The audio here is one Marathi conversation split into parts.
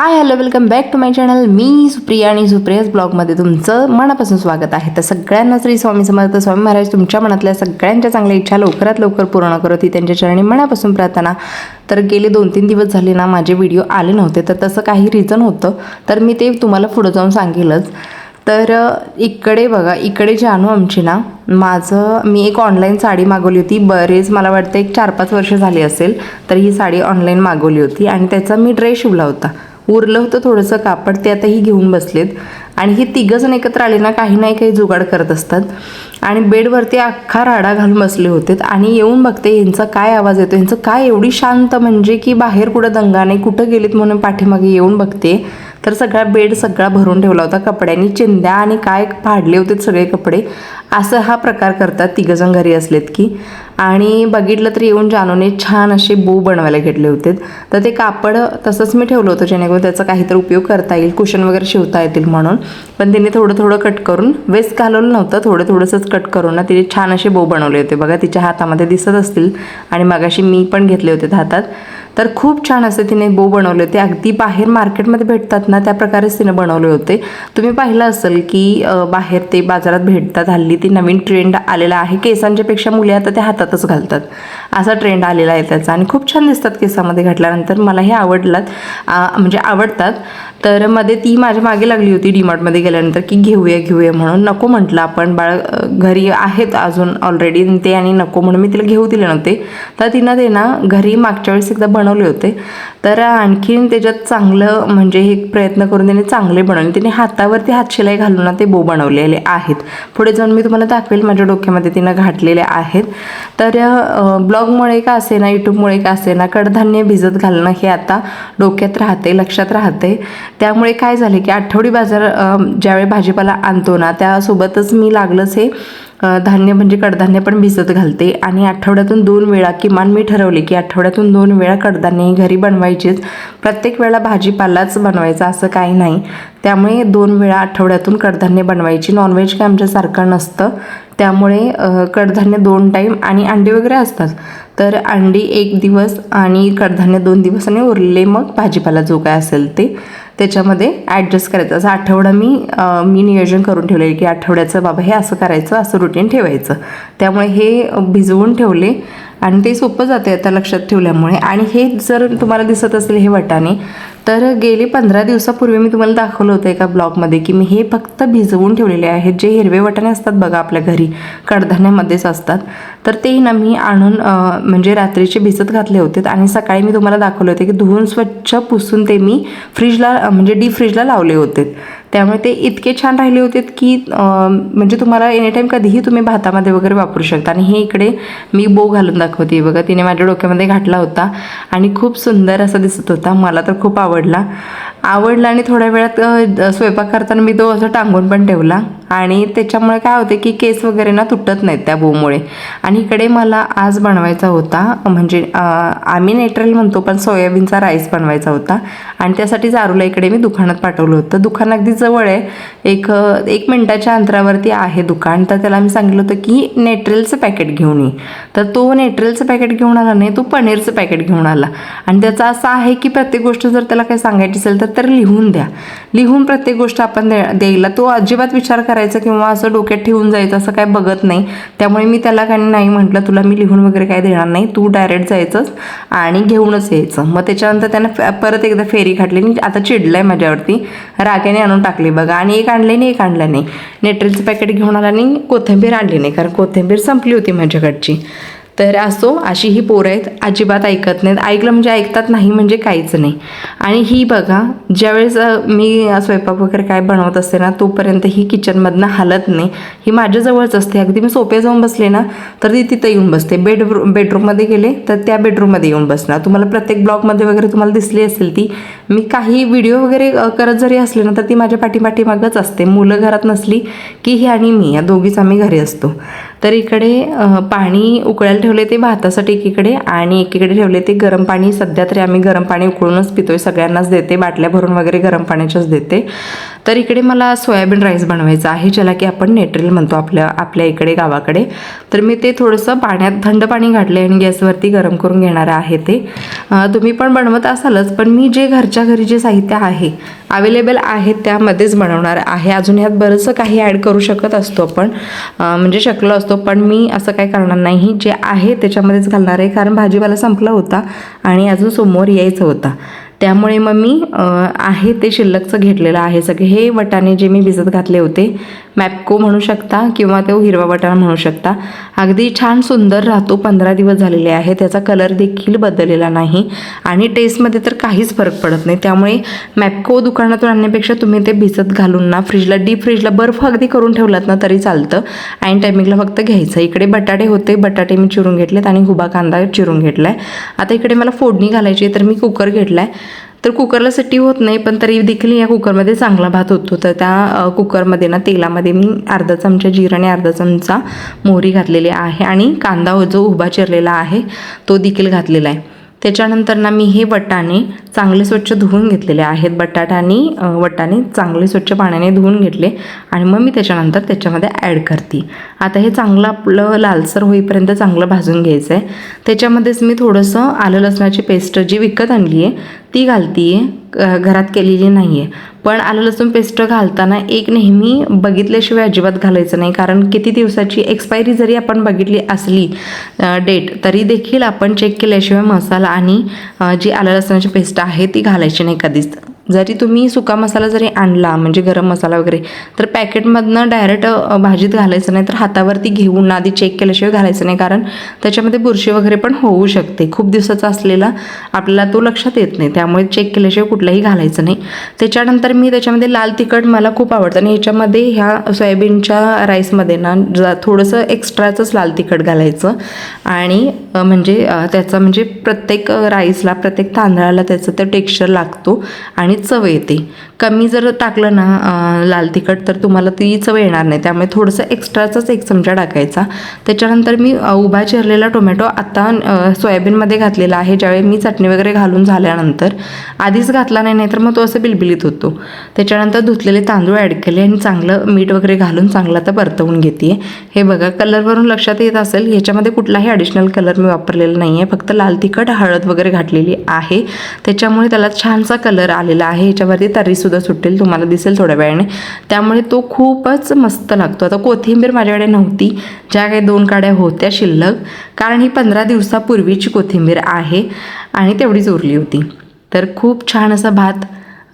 High hello welcome back to my channel. मी सुप्रिया आणि सुप्रियाज ब्लॉगमध्ये तुमचं मनापासून स्वागत आहे. तर सगळ्यांना श्री स्वामी समर्थ. स्वामी महाराज तुमच्या मनातल्या सगळ्यांच्या चांगल्या इच्छा लवकरात लवकर पूर्ण करत ही त्यांच्या चरणी मनापासून प्रार्थना. तर गेले 2-3 दिवस झाले ना माझे व्हिडिओ आले नव्हते, तर तसं काही रिझन होतं, तर मी ते तुम्हाला पुढे जाऊन सांगेलच. तर इकडे बघा, इकडे जानू आमची ना, मी एक ऑनलाईन साडी मागवली होती. बरेच मला वाटतं एक 4-5 वर्ष झाली असेल. तर ही साडी ऑनलाईन मागवली होती आणि त्याचा मी ड्रेस शिवला होता. उरलं होतं थोडंसं कापड, ते आता ही घेऊन बसलेत. आणि हे तिघंजण एकत्र आले ना, काही नाही काही जुगाड करत असतात. आणि बेडवरती अख्खा राडा घालून बसले होते. आणि येऊन बघते यांचा काय आवाज येतो, यांचं काय एवढी शांत, म्हणजे की बाहेर कुठं दंगा नाही, कुठं गेलीत म्हणून पाठीमागे येऊन बघते तर सगळा बेड सगळा भरून ठेवला होता कपड्यांनी. चिंध्या आणि काय फाडले होते सगळे कपडे. असं हा प्रकार करतात तिघंजण घरी असलेत की. आणि बघितलं तर येऊन जानूने छान असे बो बनवायला घेतले होते. तर ते कापड तसंच मी ठेवलं होतं जेणेकरून त्याचा काहीतरी उपयोग करता येईल, कुशन वगैरे शिवता येतील म्हणून. पण तिने थोडं थोडं कट करून, वेस्ट घालवलं नव्हतं, थोडंसंच कट करून ना तिने छान असे बो बनवले होते. बघा तिच्या हातामध्ये दिसत असतील. आणि मगाशी मी पण घेतले होते हातात. तर खूप छान असे तिने बो बनवले होते. अगदी बाहेर मार्केटमध्ये भेटतात ना त्या प्रकारेच तिने बनवले होते. तुम्ही पाहिलं असेल की बाहेर ते बाजारात भेटतात. हल्ली ती नवीन ट्रेंड आलेला आहे, केसांच्या पेक्षा मुली आता ते हातातच घालतात, असा ट्रेंड आलेला आहे त्याचा. आणि खूप छान दिसतात केसामध्ये घातल्यानंतर. मला हे म्हणजे आवडतात. तर मध्ये ती माझ्या मागे लागली होती डीमार्टमध्ये गेल्यानंतर की घेऊया म्हणून. नको म्हटलं, आपण बाळ घरी आहेत अजून ऑलरेडी ते, आणि नको म्हणून मी तिला घेऊ दिले नव्हते. तर तिनं ते ना घरी मागच्या वेळेस एकदा बनवले होते. तर आणखीन त्याच्यात चांगलं म्हणजे हे प्रयत्न करून तिने चांगले बनवले. तिने हातावरती हातशिलाई घालून ना ते बो बनवलेले आहेत. पुढे जाऊन मी तुम्हाला दाखवेल, माझ्या डोक्यामध्ये तिनं घातलेले आहेत. तर ब्लॉगमुळे का असे ना, यूट्यूबमुळे का असे ना, कडधान्य भिजत घालणं हे आता डोक्यात राहते, लक्षात राहते. त्यामुळे काय झाले की आठवडी बाजार ज्यावेळी भाजीपाला आणतो ना त्यासोबतच मी लागलंच हे धान्य म्हणजे कडधान्य पण भिजत घालते. आणि आठवड्यातून 2 वेळा किमान मी ठरवले की आठवड्यातून 2 वेळा कडधान्य ही घरी बनवायचीच. प्रत्येक वेळा भाजीपालाच बनवायचा असं काही नाही. त्यामुळे 2 वेळा आठवड्यातून कडधान्य बनवायची. नॉनव्हेज काय आमच्यासारखं नसतं, त्यामुळे कडधान्य 2 टाईम आणि अंडी वगैरे असतात. तर अंडी 1 दिवस आणि कडधान्य 2 दिवस आणि उरलेले मग भाजीपाला जो काय असेल ते त्याच्यामध्ये ॲडजस्ट करायचं. असं आठवडा मी नियोजन करून ठेवले की आठवड्याचं बाबा हे असं करायचं, असं रुटीन ठेवायचं. त्यामुळे हे भिजवून ठेवले आणि ते सोपं जाते आता लक्षात ठेवल्यामुळे. आणि हे जर तुम्हाला दिसत असेल हे वाटाणे, तर गेली 15 दिवसापूर्वी मी तुम्हाला दाखवलं होतं एका ब्लॉगमध्ये की मी हे फक्त भिजवून ठेवलेले आहेत. जे हिरवे वाटाणे असतात बघा आपल्या घरी कडधान्यामध्येच असतात, तर ते ना मी आणून म्हणजे रात्रीचे भिजत घातले होते. आणि सकाळी मी तुम्हाला दाखवले होते की धुवून स्वच्छ पुसून ते मी फ्रीजला म्हणजे डीप फ्रीजला लावले होते. त्यामुळे ते इतके छान राहिले होते की म्हणजे तुम्हाला एनीटाईम कधीही तुम्ही भातामध्ये वगैरे वापरू शकता. आणि हे इकडे मी बो घालून दाखवते बघा, तिने माझ्या डोक्यामध्ये घातला होता आणि खूप सुंदर असा दिसत होता. मला तर खूप आवडला. आणि थोड्या वेळात स्वयंपाक करताना मी तो असं टांगून पण ठेवला. आणि त्याच्यामुळे काय होते की केस वगैरे ना तुटत नाहीत त्या बोमुळे. आणि इकडे मला आज बनवायचा होता, म्हणजे आम्ही नेट्रल म्हणतो पण सोयाबीनचा राईस बनवायचा होता. आणि त्यासाठी जारूला इकडे मी दुकानात पाठवलं होतं. दुकान अगदी जवळ आहे, एक मिनिटाच्या अंतरावरती आहे दुकान. तर त्याला मी सांगितलं होतं की नेट्रेलचं पॅकेट घेऊन ये. तर तो नेट्रेलचं पॅकेट घेऊन आला नाही, तो पनीरचं पॅकेट घेऊन आला. आणि त्याचा असं आहे की प्रत्येक गोष्ट जर त्याला काही सांगायची असेल तर लिहून द्या. लिहून प्रत्येक गोष्ट आपण द्यायला तो अजिबात विचार करायचा किंवा असं डोक्यात ठेवून जायचं असं काय बघत नाही. त्यामुळे मी त्याला काही नाही म्हटलं, तुला मी लिहून वगैरे काय देणार नाही, तू डायरेक्ट जायचंच आणि घेऊनच यायचं. मग त्याच्यानंतर त्यानं परत एकदा फेरी घातली. आता चिडलाय माझ्यावरती, रागाने आणून टाकली बघा. आणि एक आणलं नाही, नेट्रेलचं पॅकेट घेऊन आला आणि कोथिंबीर आणली नाही, कारण कोथिंबीर संपली होती माझ्याकडची. तर अशी ही पोरं आहेत, अजिबात ऐकत नाहीत. ऐकलं म्हणजे ऐकतात, नाही म्हणजे काहीच नाही. आणि ही बघा, ज्यावेळेस मी स्वयंपाक वगैरे काय बनवत असते ना तोपर्यंत ही किचनमधनं हलत नाही. ही माझ्याजवळच असते. अगदी मी सोप्या जाऊन बसले ना तर ती तिथं येऊन बसते. बेडरूममध्ये गेले तर त्या बेडरूममध्ये येऊन बसणार. तुम्हाला प्रत्येक ब्लॉगमध्ये वगैरे तुम्हाला दिसली असेल ती. मी काही व्हिडिओ वगैरे करत जरी असले ना तर ती माझ्या पाठीमागच असते. मुलं घरात नसली की ही आणि मी या दोघीच आम्ही घरी असतो. तर इकडे पाणी उकळायला ठेवले ते भातासाठी एकीकडे, आणि एकीकडे ठेवले ते गरम पाणी. सध्या तरी आम्ही गरम पाणी उकळूनच पितोय, सगळ्यांनाच देते, बाटल्या भरून वगैरे गरम पाण्याच्याच देते. तर इकडे मला सोयाबीन राईस बनवायचा आहे, ज्याला की आपण नेट्रेल म्हणतो आपल्या इकडे गावाकडे. तर मी ते थोडंसं पाण्यात थंड पाणी घातले आणि गॅसवरती गरम करून घेणार आहे. ते तुम्ही पण बनवत असालच, पण मी जे घरच्या घरी जे साहित्य आहे अवेलेबल आहे त्यामध्येच बनवणार आहे. अजून ह्यात बरंचसं काही ॲड करू शकत असतो आपण, म्हणजे शकलो असतो, पण मी असं काय करणार नाही. जे आहे त्याच्यामध्येच घालणार आहे, कारण भाजीपाला संपला होता आणि अजून समोर यायचं होता. त्यामुळे मग मी आहे ते शिल्लकचं घेतलेलं आहे सगळे. हे वाटाणे जे मी भिजत घातले होते, मॅप्को म्हणू शकता किंवा तो हिरवा वाटाणा म्हणू शकता, अगदी छान सुंदर राहतो. 15 दिवस झालेले आहे, त्याचा कलर देखील बदललेला नाही आणि टेस्टमध्ये तर काहीच फरक पडत नाही. त्यामुळे मॅप्को दुकानातून आणण्यापेक्षा तुम्ही ते भिजत घालून ना फ्रीजला, डीप फ्रीजला बर्फ अगदी करून ठेवलात ना तरी चालतं. ऐन टायमिंगला फक्त घ्यायचं. इकडे बटाटे होते, बटाटे मी चिरून घेतलेत आणि उभा कांदा चिरून घेतला आहे. आता इकडे मला फोडणी घालायची आहे, तर मी कुकर घेतला आहे. तर कुकरला सिट्टी होत नाही, पण तरी देखील या कुकरमध्ये चांगला भात होतो. तर त्या कुकरमध्ये ना तेलामध्ये मी अर्धा चमचा जिरं आणि अर्धा चमचा मोहरी घातलेली आहे आणि कांदा जो उभा चिरलेला आहे तो देखील घातलेला आहे. त्याच्यानंतर ना मी हे वाटाणे चांगले स्वच्छ धुवून घेतलेले आहेत. बटाटा आणि वाटाणे चांगले स्वच्छ पाण्याने धुवून घेतले आणि मग मी त्याच्यानंतर त्याच्यामध्ये ॲड करते. आता हे चांगलं आपलं लालसर होईपर्यंत चांगलं भाजून घ्यायचं आहे. त्याच्यामध्येच मी थोडंसं आलं लसणाची पेस्ट जी विकत आणली आहे ती घालते आहे, घरात केलेली नाही आहे. पण आलं लसूण पेस्ट घालताना एक नेहमी बघितल्याशिवाय अजिबात घालायचं नाही, कारण किती दिवसाची एक्सपायरी जरी आपण बघितली असली डेट, तरी देखील आपण चेक केल्याशिवाय मसाला आणि जी आलं लसणाची पेस्ट आहे ती घालायची नाही कधीच. जरी तुम्ही सुका मसाला जरी आणला म्हणजे गरम मसाला वगैरे, तर पॅकेटमधनं डायरेक्ट भाजीत घालायचं नाही, तर हातावरती घेऊन आधी चेक केल्याशिवाय घालायचं नाही, कारण त्याच्यामध्ये बुरशी वगैरे पण होऊ शकते. खूप दिवसाचा असलेला आपल्याला तो लक्षात येत नाही, त्यामुळे चेक केल्याशिवाय कुठलंही घालायचं नाही. त्याच्यानंतर मी त्याच्यामध्ये लाल तिखट मला खूप आवडतं आणि ह्याच्यामध्ये ह्या सोयाबीनच्या राईसमध्ये ना थोडंसं एक्स्ट्राचंच लाल तिखट घालायचं आणि म्हणजे त्याचा म्हणजे प्रत्येक राईसला, प्रत्येक तांदळाला त्याचं ते टेक्स्चर लागतो आणि चव येते. कमी जर टाकलं ना लाल तिखट तर तुम्हाला ती चव येणार नाही, त्यामुळे थोडंसं एक्स्ट्राचाच 1 चमचा टाकायचा. त्याच्यानंतर मी उभा चिरलेला टोमॅटो आता सोयाबीनमध्ये घातलेला आहे. ज्यावेळी मी चटणी वगैरे घालून झाल्यानंतर, आधीच घातला नाही तर मग तो असं बिलबिलीत होतो. त्याच्यानंतर धुतलेले तांदूळ ॲड केले आणि चांगलं मीठ वगैरे घालून चांगलं आता परतवून घेते. हे बघा, कलरवरून लक्षात येत असेल, ह्याच्यामध्ये कुठलाही ॲडिशनल कलर मी वापरलेला नाही आहे, फक्त लाल तिखट, हळद वगैरे घातलेली आहे, त्याच्यामुळे त्याला छानसा कलर आलेला आहे. ह्याच्यावरती तर्रीसुद्धा सुटेल, तुम्हाला दिसेल थोड्या वेळाने, त्यामुळे तो खूपच मस्त लागतो. आता कोथिंबीर माझ्याकडे नव्हती, ज्या काही 2 काड्या होत्या शिल्लक, कारण ही 15 दिवसापूर्वीची कोथिंबीर आहे आणि तेवढीच उरली होती. तर खूप छान असा भात.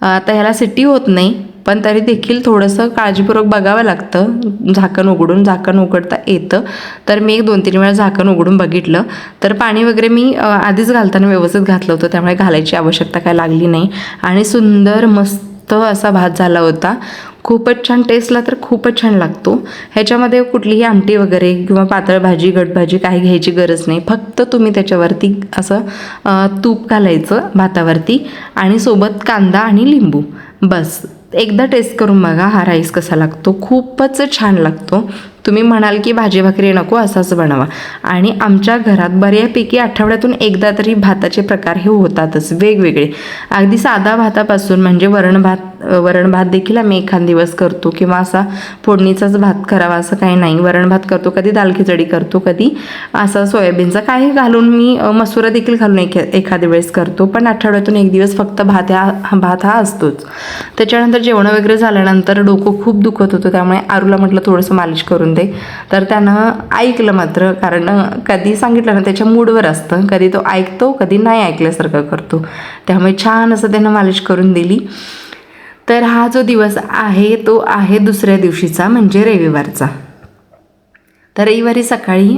आता ह्याला सिट्टी होत नाही, पण तरी देखील थोडंसं काळजीपूर्वक बघावं लागतं. झाकण उघडता येतं. तर मी 1-2-3 वेळा झाकण उघडून बघितलं, तर पाणी वगैरे मी आधीच घालताना व्यवस्थित घातलं होतं, त्यामुळे घालायची आवश्यकता काय लागली नाही आणि सुंदर मस्त असा भात झाला होता. खूपच छान, टेस्टला तर खूपच छान लागतो. ह्याच्यामध्ये कुठलीही आमटी वगैरे किंवा पातळ भाजी, घटभाजी काही घ्यायची गरज नाही. फक्त तुम्ही त्याच्यावरती असं तूप घालायचं भातावरती आणि सोबत कांदा आणि लिंबू, बस. एकदा टेस्ट करून बघा हा राईस कसा लागतो, खूपच छान लागतो. तुम्ही म्हणाल की भाजी भाकरी नको, असाच बनवा. आणि आमच्या घरात बऱ्यापैकी आठवड्यातून एकदा तरी भाताचे प्रकार हे होतातच वेगवेगळे. अगदी साधा भातापासून म्हणजे वरण भात देखील आम्ही एखाद दिवस करतो, किंवा असा फोडणीचाच भात करावा असं काही नाही. वरण भात करतो, कधी दाल खिचडी करतो, कधी असा सोयाबीनचा काही घालून मी मसुरा देखील घालून एखाद्या वेळेस करतो, पण आठवड्यातून एक दिवस फक्त भात हा असतोच. त्याच्यानंतर जेवण वगैरे झाल्यानंतर डोकं खूप दुखत होतं, त्यामुळे आरूला म्हटलं थोडंसं मालिश करून दे. तर त्यानं ऐकलं मात्र, कारण कधी सांगितलं ना त्याच्या मूडवर असतं, कधी तो ऐकतो, कधी नाही ऐकल्यासारखं करतो. त्यामुळे छान असं त्यानं मालिश करून दिली. तर हा जो दिवस आहे तो आहे दुसऱ्या दिवशीचा, म्हणजे रविवारचा. तर रविवारी सकाळी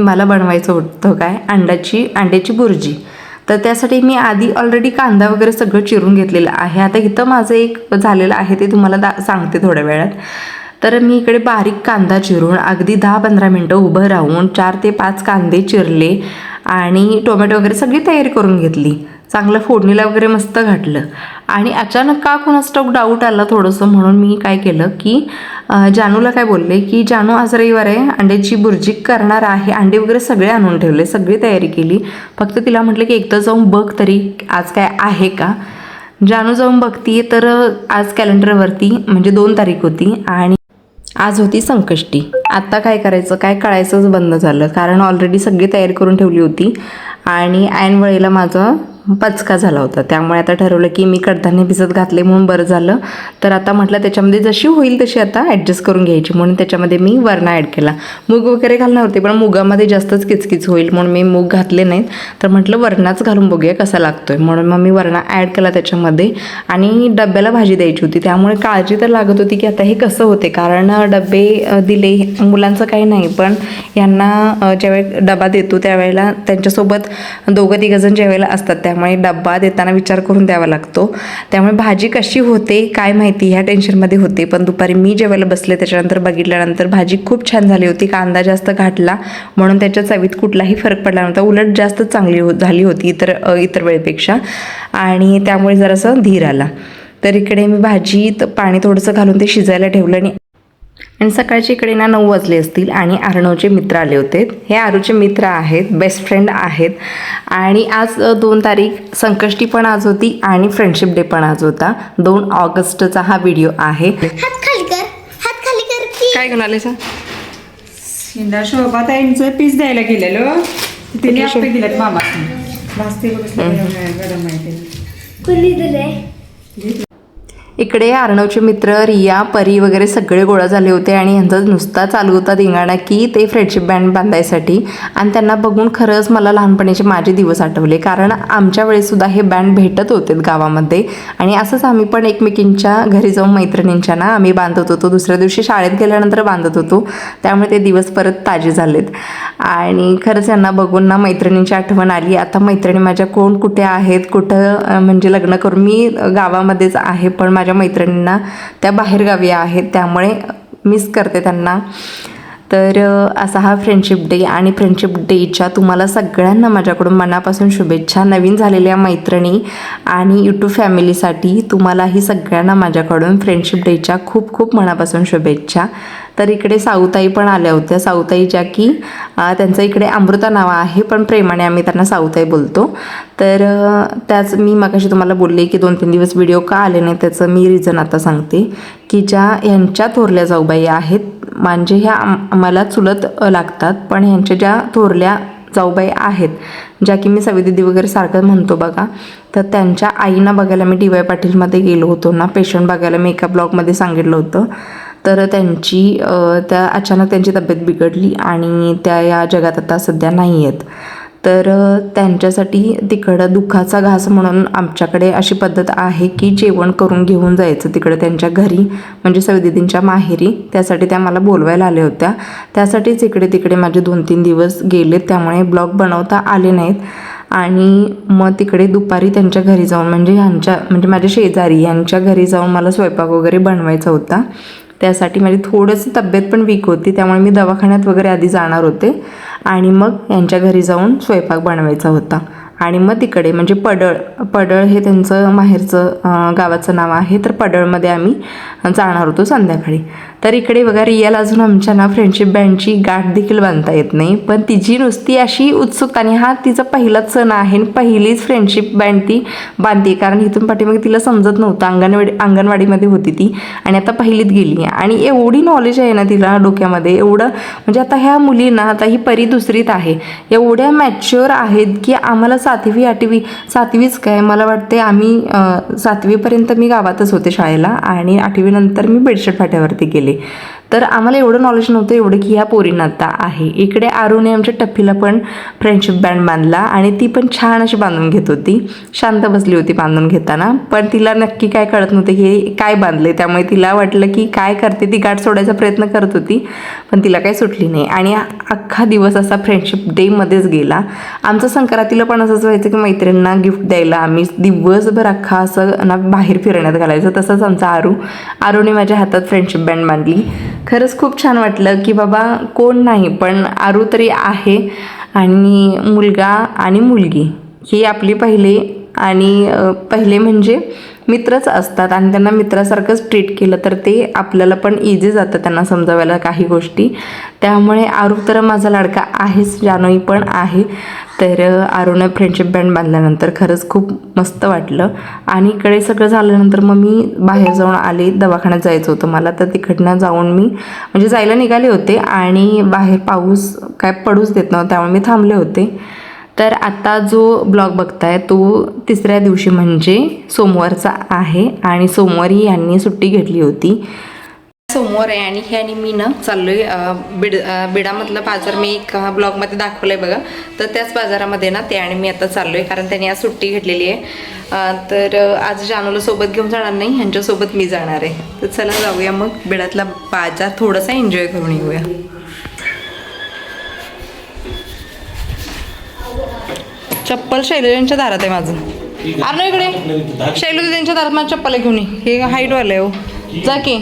मला बनवायचं होतं काय, अंड्याची भुर्जी. तर त्यासाठी मी आधी ऑलरेडी कांदा वगैरे सगळं चिरून घेतलेलं आहे. आता इथं माझं एक झालेलं आहे ते तुम्हाला सांगते थोड्या वेळात. तर मी इकडे बारीक कांदा चिरून अगदी 10-15 मिनटं उभं राहून 4 ते 5 कांदे चिरले आणि टोमॅटो वगैरे सगळी तयारी करून घेतली. चांगलं फोडणीला वगैरे मस्त घातलं आणि अचानक का कोणास ठाऊक डाऊट आला थोडंसं, म्हणून मी काय केलं की जानूला काय बोलले की जानू आज रविवार आहे, अंड्याची बुर्जी करणार आहे. अंडे वगैरे सगळे आणून ठेवले, सगळी तयारी केली. फक्त तिला म्हटलं की एकदा जाऊन बघ तरी आज काय आहे का. जानू जाऊन बघती तर आज कॅलेंडरवरती म्हणजे 2 तारीख होती आणि आज होती संकष्टी. आत्ता काय करायचं काय कळायचंच बंद झालं, कारण ऑलरेडी सगळी तयारी करून ठेवली होती आणि ऐन वेळेला माझं पचका झाला होता. त्यामुळे आता ठरवलं की मी कडधान्य भिजत घातले म्हणून बरं झालं. तर आता म्हटलं त्याच्यामध्ये जशी होईल तशी आता ॲडजस्ट करून घ्यायची, म्हणून त्याच्यामध्ये मी वरणा ॲड केला. मूग वगैरे घालणार होते पण मुगामध्ये जास्तच किचकिच होईल म्हणून मी मूग घातले नाहीत. तर म्हटलं वरणाच घालून बघूया कसा लागतोय, म्हणून मग मी वरणा ॲड केला त्याच्यामध्ये. आणि डब्याला भाजी द्यायची होती त्यामुळे काळजी तर लागत होती की आता हे कसं होते, कारण डबे दिले मुलांचं काही नाही, पण यांना ज्यावेळी डबा देतो त्यावेळेला त्यांच्यासोबत 2-3 जण जेवायला असतात, त्यामुळे डब्बा देताना विचार करून द्यावा लागतो. त्यामुळे भाजी कशी होते काय माहिती ह्या टेन्शनमध्ये होते. पण दुपारी मी जेवायला बसले त्याच्यानंतर बघितल्यानंतर भाजी खूप छान झाली होती. कांदा जास्त घातला म्हणून त्याच्या चवीत कुठलाही फरक पडला नव्हता, उलट जास्त चांगली झाली होती इतर वेळेपेक्षा, आणि त्यामुळे जरासं धीर आला. तर इकडे मी भाजीत पाणी थोडंसं घालून ते शिजायला ठेवलं आणि सकाळच्या इकडे ना 9 वाजले असतील आणि आरवचे मित्र आले होते. हे आरूचे मित्र आहेत, बेस्ट फ्रेंड आहेत. आणि आज 2 तारीख संकष्टी पण आज होती आणि फ्रेंडशिप डे पण आज होता. 2 ऑगस्टचा हा व्हिडिओ आहे. हात खाली कर की. काय घेऊन आले सर? शिंदा शोभाताईंचं पीस द्यायला गेलेलो, तिने आपले दिलेत मामा भाजते गरम आहे. कुणी दिले? इकडे अर्णवचे मित्र रिया परी वगैरे सगळे गोळा झाले होते आणि यांचा नुसता चालू होता धिंगाणा की ते फ्रेंडशिप बँड बांधायसाठी. आणि त्यांना बघून खरंच मला लहानपणीचे माझे दिवस आठवले, कारण आमच्या वेळेसुद्धा हे बँड भेटत होते गावामध्ये आणि असंच आम्ही पण एकमेकींच्या घरी जाऊन मैत्रिणींच्या ना आम्ही बांधत होतो. दुसऱ्या दिवशी शाळेत गेल्यानंतर बांधत होतो, त्यामुळे ते दिवस परत ताजे झालेत. आणि खरंच यांना बघून ना मैत्रिणींची आठवण आली. आता मैत्रिणी माझ्या कोण कुठे आहेत, कुठं म्हणजे लग्न करून मी गावामध्येच आहे पण माझ्या मैत्रिणींना त्या बाहेरगावी आहेत, त्यामुळे मिस करते त्यांना. तर असा हा फ्रेंडशिप डे आणि फ्रेंडशिप डेच्या तुम्हाला सगळ्यांना माझ्याकडून मनापासून शुभेच्छा. नवीन झालेल्या मैत्रिणी आणि यूट्यूब फॅमिलीसाठी तुम्हालाही सगळ्यांना माझ्याकडून फ्रेंडशिप डेच्या खूप खूप मनापासून शुभेच्छा. तर इकडे साऊताई पण आल्या होत्या. साऊताई ज्या की त्यांचं इकडे अमृता नाव आहे पण प्रेमाने आम्ही त्यांना साऊताई बोलतो. तर त्याच मी मगाशी तुम्हाला बोलले की 2-3 दिवस व्हिडिओ का आले नाही त्याचं मी रिझन आता सांगते. की ज्या ह्यांच्या थोरल्या जाऊबाई आहेत, म्हणजे ह्या आम्हाला चुलत लागतात, पण ह्यांच्या ज्या थोरल्या जाऊबाई आहेत ज्या की मी सविदिदी वगैरे सारखं म्हणतो बघा, तर त्यांच्या आईना बघायला मी DY पाटीलमध्ये गेलो होतो ना, पेशंट बघायला मी एका ब्लॉगमध्ये सांगितलं होतं. तर त्या अचानक त्यांची तब्येत बिघडली आणि त्या या जगात आता सध्या नाही आहेत. तर त्यांच्यासाठी तिकडं दुःखाचा घास म्हणून आमच्याकडे अशी पद्धत आहे की जेवण करून घेऊन जायचं तिकडं त्यांच्या घरी, म्हणजे सविदीदींच्या माहेरी. त्यासाठी त्या मला बोलवायला आल्या होत्या, त्यासाठीच इकडे तिकडे माझे 2-3 दिवस गेले, त्यामुळे ब्लॉग बनवता आले नाहीत. आणि मग तिकडे दुपारी त्यांच्या घरी जाऊन म्हणजे माझ्या शेजारी यांच्या घरी जाऊन मला स्वयंपाक वगैरे बनवायचा होता. त्यासाठी माझी थोडंसं तब्येत पण वीक होती, त्यामुळे मी दवाखान्यात वगैरे आधी जाणार होते आणि मग यांच्या घरी जाऊन स्वयंपाक बनवायचा होता. आणि मग तिकडे म्हणजे पडळ हे त्यांचं माहेरचं गावाचं नाव आहे, तर पडळमध्ये आम्ही जाणार होतो संध्याकाळी. तर इकडे बघा रियाला अजून आमच्या ना फ्रेंडशिप बँडची गाठ देखील बांधता येत नाही, पण तिची नुसती अशी उत्सुकता, आणि हा तिचा पहिलाच सण आहे, पहिलीच फ्रेंडशिप बँड ती बांधते, कारण इथून पाठीमागे तिला समजत नव्हतं. अंगणवाडीमध्ये होती ती आणि आता पहिलीत गेली आणि एवढी नॉलेज आहे ना तिला डोक्यामध्ये, एवढं म्हणजे आता ह्या मुलींना, आता ही परी 2रीत आहे, एवढ्या मॅच्युअर आहेत की आम्हाला 7वी 8वी 7वीच काय मला वाटते आम्ही 7वीपर्यंत मी गावातच होते शाळेला आणि 8वी नंतर मी बेडशेट फाट्यावरती गेले. तर आम्हाला एवढं नॉलेज नव्हतं एवढं की ह्या पोरींना आता आहे. इकडे आरूने आमच्या टप्पीला पण फ्रेंडशिप बँड बांधला आणि ती पण छान अशी बांधून घेत होती, शांत बसली होती बांधून घेताना, पण तिला नक्की काय कळत नव्हतं की काय बांधले, त्यामुळे तिला वाटलं की काय करते, ती गाठ सोडायचा प्रयत्न करत होती पण तिला काही सुटली नाही. आणि अख्खा दिवस असा फ्रेंडशिप डेमध्येच गेला. आमचं संक्रांतीला पण असंच व्हायचं की मैत्रिणींना गिफ्ट द्यायला आम्ही दिवसभर अख्खा असं ना बाहेर फिरण्यात घालायचं. तसंच आमचा आरूने माझ्या हातात फ्रेंडशिप बँड बांधली. खरंच खूप छान वाटलं की बाबा कोण नाही पण आरू तरी आहे, आणि मुलगा आणि मुलगी ही आपली पहिले आणि पहिले म्हणजे मित्रच असतात आणि त्यांना मित्रासारखंच ट्रीट केलं तर ते आपल्याला पण इझी जातं त्यांना समजावायला काही गोष्टी. त्यामुळे आरू तर माझा लाडका आहेच, जानोई पण आहे. तर आरूनं फ्रेंडशिप बँड बांधल्यानंतर खरंच खूप मस्त वाटलं. आणि इकडे सगळं झाल्यानंतर मग मी बाहेर जाऊन आले, दवाखान्यात जायचं होतं मला. तर तिकडनं जाऊन मी म्हणजे जायला निघाले होते आणि बाहेर पाऊस काय पडूच देत नव्हता, त्यामुळे मी थांबले होते. तर आता जो ब्लॉग बघताय तो तिसऱ्या दिवशी म्हणजे सोमवारचा आहे आणि सोमवारी यांनी सुट्टी घेतली होती. सोमवार आहे आणि हे आणि मी ना चाललोय बिडामधलं बाजार मी एक ब्लॉगमध्ये दाखवलंय बघा. तर त्याच बाजारामध्ये ना ते आणि मी आता चाललोय कारण त्यांनी आज सुट्टी घेतलेली आहे. तर आज जानूला सोबत घेऊन जाणार नाही, ह्यांच्यासोबत मी जाणार आहे. तर चला जाऊया मग बिडातला बाजार थोडासा एन्जॉय करून येऊया. चप्पल शैलूच्या दारात आहे माझं. अरे ना इकडे शैलू त्यांच्या दारात माझं चप्पल घेऊन ये. हे हाईटवालं आहे हो, जा की.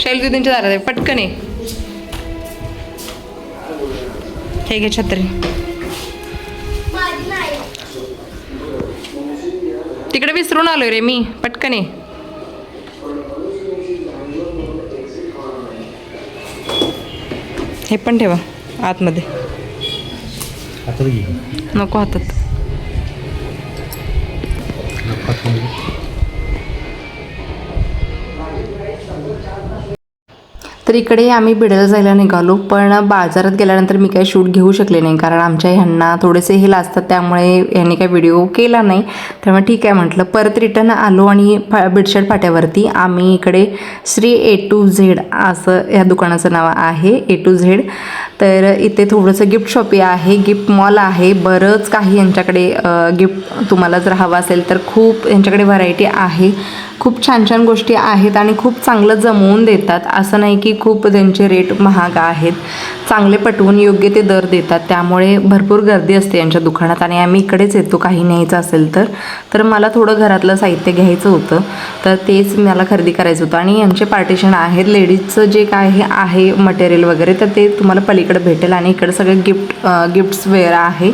शैलू त्यांच्या दारात आहे, पटकन ये. हे घे छत्री. तिकडे विसरून आलोय रे मी, पटकन ये. हे पण ठेवा आतमध्ये, नको हातात. तर इकडे आम्ही बिडाला जायला निघालो, पण बाजारात गेल्यानंतर मी काही शूट घेऊ शकले नाही कारण आमच्या ह्यांना थोडेसे हे लाजतात, त्यामुळे यांनी काही व्हिडिओ केला नाही. त्यामुळे ठीक आहे म्हटलं. परत रिटर्न आलो आणि बेडशेट फाट्यावरती आम्ही इकडे श्री A to Z असं ह्या दुकानाचं नाव आहे, A to Z. तर इथे थोडंसं गिफ्ट शॉपी आहे, गिफ्ट मॉल आहे, बरंच काही यांच्याकडे गिफ्ट तुम्हाला जर हवं असेल तर खूप यांच्याकडे व्हरायटी आहे. खूप छान छान गोष्टी आहेत आणि खूप चांगलं जमवून देतात. असं नाही की खूप त्यांचे रेट महाग आहेत, चांगले पटवून योग्य ते दर देतात. त्यामुळे भरपूर गर्दी असते यांच्या दुकानात आणि आम्ही इकडेच येतो काही न्यायचं असेल तर मला थोडं घरातलं साहित्य घ्यायचं होतं, तर तेच मला खरेदी करायचं होतं. आणि यांचे पार्टिशन आहेत, लेडीजचं जे काय आहे मटेरियल वगैरे तर ते तुम्हाला पलीकडे भेटेल आणि इकडे सगळं गिफ्ट्स वेअर आहे.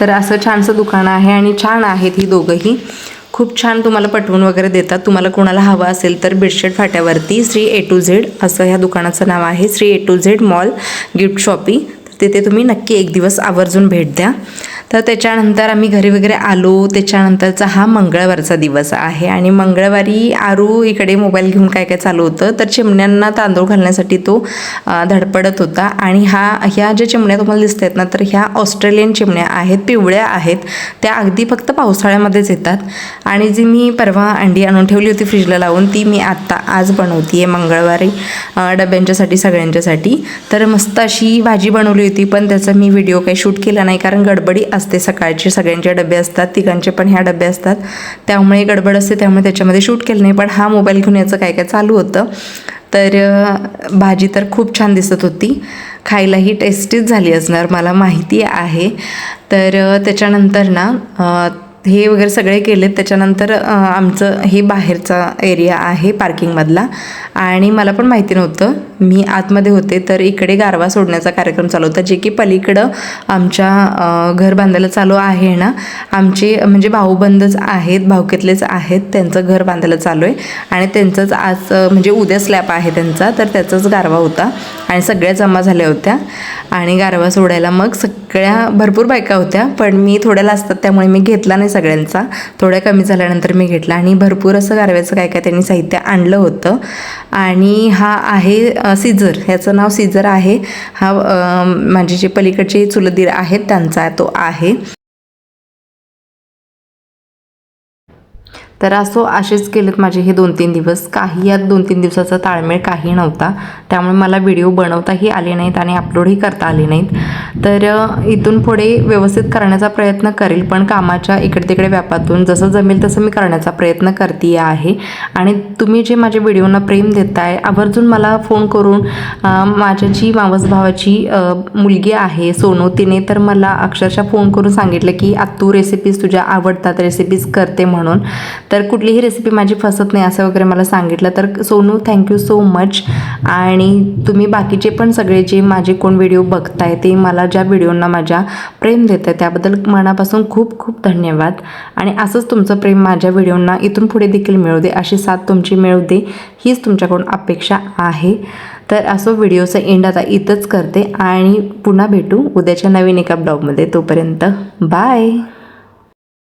तर असं छानसं दुकान आहे आणि छान आहेत ही दोघंही, खूप छान तुम्हाला पटवून वगैरे देतात. तुम्हाला कोणाला हवं असेल तर बेडशेट फाट्यावरती श्री A to Z असं ह्या दुकानाचं नाव आहे, Shri A to Z mall gift shoppe. तिथे तुम्ही नक्की एक दिवस आवर्जून भेट द्या. तर त्याच्यानंतर आम्ही घरी वगैरे आलो. त्याच्यानंतरचा हा मंगळवारचा दिवस आहे आणि मंगळवारी आरू इकडे मोबाईल घेऊन काय काय चालू होतं तर चिमण्यांना तांदूळ घालण्यासाठी तो धडपडत होता. आणि ह्या ज्या चिमण्या तुम्हाला दिसत आहेत ना तर ह्या ऑस्ट्रेलियन चिमण्या आहेत, पिवळ्या आहेत. त्या अगदी फक्त पावसाळ्यामध्येच येतात. आणि जी मी परवा अंडी आणून ठेवली होती फ्रीजला लावून ती मी आज बनवते आहे मंगळवारी डब्यांच्यासाठी सगळ्यांच्यासाठी. तर मस्त अशी भाजी बनवली होती, पण त्याचा मी व्हिडिओ काही शूट केला नाही कारण गडबडी असते, सकाळचे सगळ्यांचे डबे असतात, तिघांचे पण ह्या डबे असतात, त्यामुळे गडबड असते, त्यामुळे त्याच्यामध्ये शूट केलं नाही. पण हा मोबाईल घेऊन याचं काय काय चालू होतं. तर भाजी तर खूप छान दिसत होती, खायलाही टेस्टीच झाली असणार मला माहिती आहे. तर त्याच्यानंतर ना हे वगैरे सगळे केलेत. त्याच्यानंतर आमचं हे बाहेरचा एरिया आहे पार्किंगमधला आणि मला पण माहिती नव्हतं, मी आतमध्ये होते तर इकडे गारवा सोडण्याचा कार्यक्रम चालू होता, जे की पलीकडं आमच्या घर बांधायला चालू आहे ना, आमचे म्हणजे भाऊबंदच आहेत, भाऊकेतलेच आहेत, त्यांचं घर बांधायला चालू आहे आणि त्यांचंच आज म्हणजे उद्या स्लॅप आहे त्यांचा, तर त्याचाच गारवा होता आणि सगळ्या जमा झाल्या होत्या. आणि गारवा सोडायला मग सगळ्या भरपूर बायका होत्या, पण मी थोड्या लाजतात त्यामुळे मी घेतला नाही सगळ्यांचा, थोड्या कमी झाल्यानंतर मी घेतला. आणि भरपूर असं गारव्याचं काय काय त्यांनी साहित्य आणलं होतं. आणि हा आहे सीझर, ह्याचं नाव सीझर आहे. हा माझे जे पलीकडचे चुलत दीर आहेत त्यांचा तो आहे. तर असेच केलेत माझे हे 2-3 दिवस. काही यात 2-3 दिवसाचा ताळमेळ काही नव्हता, त्यामुळे मला व्हिडिओ बनवताही आले नाहीत आणि अपलोडही करता आले नाहीत. तर इथून पुढे व्यवस्थित करण्याचा प्रयत्न करेल, पण कामाच्या इकडे तिकडे व्यापातून जसं जमेल तसं मी करण्याचा प्रयत्न करते आहे. आणि तुम्ही जे माझ्या व्हिडिओना प्रेम देताय, आवर्जून मला फोन करून माझ्या जी मावस भावाची मुलगी आहे सोनू, तिने तर मला अक्षरशः फोन करून सांगितलं की आत्तू रेसिपीज तुझ्या आवडतात, रेसिपीज करते म्हणून. तर कुठलीही रेसिपी माझी फसत नाही असं वगैरे मला सांगितलं. तर सोनू थँक्यू सो मच. आणि तुम्ही बाकीचे पण सगळे जे माझे कोण व्हिडिओ बघताय ते मला ज्या व्हिडिओंना माझ्या प्रेम देत आहे त्याबद्दल मनापासून खूप खूप धन्यवाद. आणि असंच तुमचं प्रेम माझ्या व्हिडिओंना इथून पुढे देखील मिळू दे, अशी साथ तुमची मिळू दे हीच तुमच्याकडून अपेक्षा आहे. तर असं व्हिडिओचं एंड आता इथंच करते आणि पुन्हा भेटू उद्याच्या नवीन एका ब्लॉगमध्ये. तोपर्यंत बाय.